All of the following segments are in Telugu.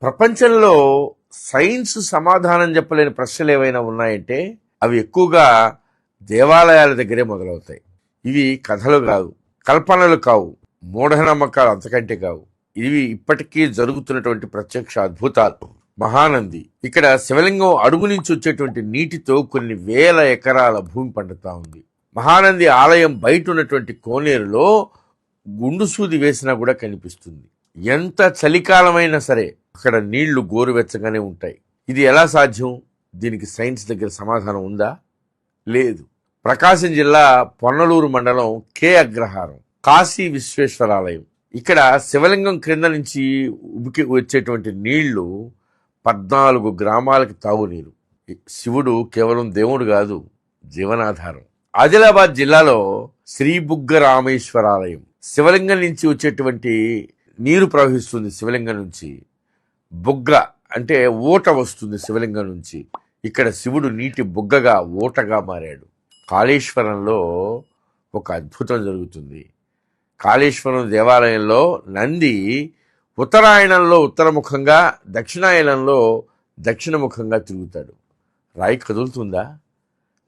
ప్రపంచంలో సైన్స్ సమాధానం చెప్పలేని ప్రశ్నలు ఏవైనా ఉన్నాయంటే అవి ఎక్కువగా దేవాలయాల దగ్గరే మొదలవుతాయి. ఇవి కథలు కావు, కల్పనలు కావు, మూఢనమ్మకాలు అంతకంటే కావు. ఇవి ఇప్పటికీ జరుగుతున్నటువంటి ప్రత్యక్ష అద్భుతాలు. మహానంది ఇక్కడ శివలింగం అడుగు నుంచి వచ్చేటువంటి నీటితో కొన్ని వేల ఎకరాల భూమి పండుతా ఉంది. మహానంది ఆలయం బయట ఉన్నటువంటి కోనేరులో గుండు సూది వేసినా కూడా కనిపిస్తుంది. ఎంత చలికాలమైనా సరే అక్కడ నీళ్లు గోరువెచ్చగానే ఉంటాయి. ఇది ఎలా సాధ్యం? దీనికి సైన్స్ దగ్గర సమాధానం ఉందా? లేదు. ప్రకాశం జిల్లా పొన్నలూరు మండలం కే అగ్రహారం కాశీ విశ్వేశ్వరాలయం. ఇక్కడ శివలింగం క్రింద నుంచి ఉబికి వచ్చేటువంటి నీళ్లు 14 గ్రామాలకి తాగునీరు. శివుడు కేవలం దేవుడు కాదు, జీవనాధారం. ఆదిలాబాద్ జిల్లాలో శ్రీ బుగ్గ రామేశ్వరాలయం. శివలింగం నుంచి వచ్చేటువంటి నీరు ప్రవహిస్తుంది. శివలింగం నుంచి బుగ్గ అంటే ఊట వస్తుంది. శివలింగం నుంచి ఇక్కడ శివుడు నీటి బుగ్గగా ఊటగా మారాడు. కాళేశ్వరంలో ఒక అద్భుతం జరుగుతుంది. కాళేశ్వరం దేవాలయంలో నంది ఉత్తరాయణంలో ఉత్తరముఖంగా, దక్షిణాయనంలో దక్షిణముఖంగా తిరుగుతాడు. రాయి కదులుతుందా,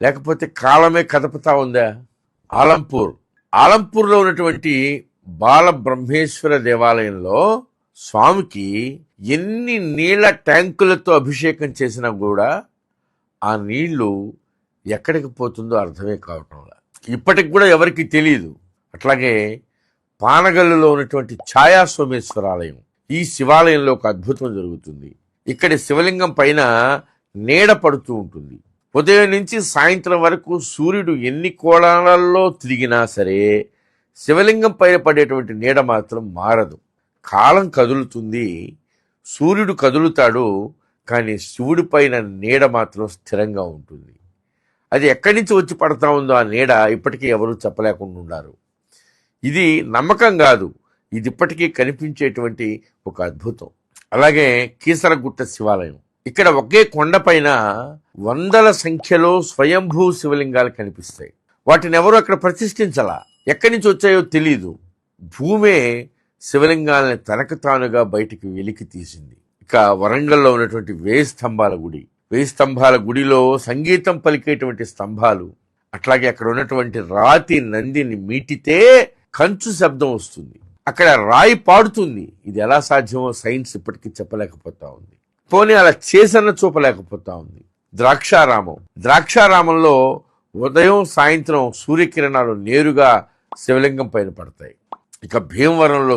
లేకపోతే కాలమే కదపుతా ఉందా? ఆలంపూర్లో ఉన్నటువంటి బాలబ్రహ్మేశ్వర దేవాలయంలో స్వామికి ఎన్ని నీళ్ల ట్యాంకులతో అభిషేకం చేసినా కూడా ఆ నీళ్లు ఎక్కడికి పోతుందో అర్థమే కావటంలా. ఇప్పటికి కూడా ఎవరికి తెలియదు. అట్లాగే పానగల్లులో ఉన్నటువంటి ఛాయా సోమేశ్వరాలయం. ఈ శివాలయంలో ఒక అద్భుతం జరుగుతుంది. ఇక్కడి శివలింగం పైన నీడ పడుతూ ఉంటుంది. ఉదయం నుంచి సాయంత్రం వరకు సూర్యుడు ఎన్ని కోణాలలో తిరిగినా సరే శివలింగం పైన పడేటువంటి నీడ మాత్రం మారదు. కాలం కదులుతుంది, సూర్యుడు కదులుతాడు, కానీ శివుడి పైన నీడ మాత్రం స్థిరంగా ఉంటుంది. అది ఎక్కడి నుంచి వచ్చి పడతా ఉందో ఆ నీడ ఇప్పటికీ ఎవరూ చెప్పలేకుండా ఉన్నారు. ఇది నమ్మకం కాదు, ఇది ఇప్పటికీ కనిపించేటువంటి ఒక అద్భుతం. అలాగే కీసరగుట్ట శివాలయం. ఇక్కడ ఒకే కొండపైన వందల సంఖ్యలో స్వయంభూ శివలింగాలు కనిపిస్తాయి. వాటిని ఎవరు అక్కడ ప్రతిష్ఠించాలా, ఎక్కడి నుంచి వచ్చాయో తెలీదు. భూమే శివలింగాలని తనకు తానుగా బయటికి వెలికి తీసింది. ఇక వరంగల్లో ఉన్నటువంటి 1000 స్తంభాల గుడి. 1000 స్తంభాల గుడిలో సంగీతం పలికేటువంటి స్తంభాలు. అట్లాగే అక్కడ ఉన్నటువంటి రాతి నందిని మీటితే కంచు శబ్దం వస్తుంది. అక్కడ రాయి పాడుతుంది. ఇది ఎలా సాధ్యమో సైన్స్ ఇప్పటికీ చెప్పలేకపోతా ఉంది. పోనీ అలా చేసన్న చూపలేకపోతా ఉంది. ద్రాక్షారామంలో ఉదయం సాయంత్రం సూర్యకిరణాలు నేరుగా శివలింగం పైన పడతాయి. ఇక భీమవరంలో